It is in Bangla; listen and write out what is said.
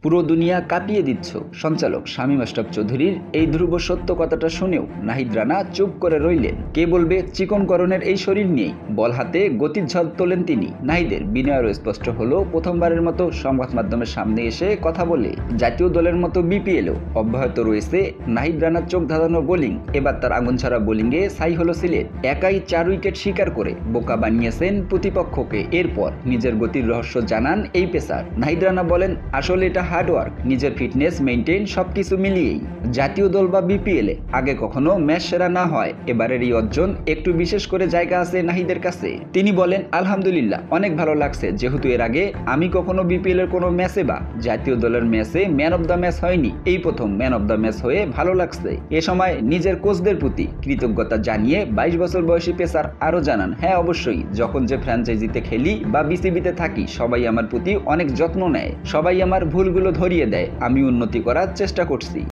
পুরো দুনিয়া কাঁপিয়ে দিচ্ছ। সঞ্চালক শামীম আশরাফ চৌধুরীর এই ধ্রুব সত্য কথাটা শুনেও নাহিদ রানা চুপ করে রইলেন। কে বলবে চিকনকরণের এই শরীর নিয়েই বল হাতে গতির ঝড় তোলেন তিনি। নাহিদের বিনয় স্পষ্ট হলো, প্রথমবারের মতো সংবাদ মাধ্যমের সামনে এসে কথা বলে। জাতীয় দলের মতো বিপিএলও অব্যাহত রয়েছে নাহিদ রানার চোখ ধাঁধানো বোলিং। এবার তার আগুন ছাড়া বোলিংয়ে ছাই হলো সিলেট। একাই 4 উইকেট শিকার করে বোকা বানিয়েছেন প্রতিপক্ষকে। এরপর নিজের গতির রহস্য জানান এই পেসার। নাহিদ রানা বলেন, আসলে এটা হার্ডওয়ার্ক, নিজের ফিটনেস মেইনটেইন সবকিছু মিলিয়েই। জাতীয় দল বা বিপিএলে আগে কখনো ম্যাচ সেরা না হয়, এবারের এই অর্জন একটু বিশেষ করে জায়গা আছে নাহিদের কাছে। তিনি বলেন, আলহামদুলিল্লাহ অনেক ভালো লাগছে, যেহেতু এর আগে আমি কখনো বিপিএল এর কোনো ম্যাচে বা জাতীয় দলের ম্যাচে ম্যান অব দ্য ম্যাচ হয়নি, এই প্রথম ম্যান অব দ্য ম্যাচ হয়ে ভালো লাগছে। এ সময় নিজের কোচদের প্রতি কৃতজ্ঞতা জানিয়ে 22 বছর বয়সী পেসার আরও জানান, হ্যাঁ অবশ্যই, যখন যে ফ্র্যাঞ্চাইজিতে খেলি বা বিসিবিতে থাকি সবাই আমার প্রতি অনেক যত্ন নেয়, সবাই আমার ভুলগুলো ধরিয়ে দেয়, আমি উন্নতি করার চেষ্টা করছি।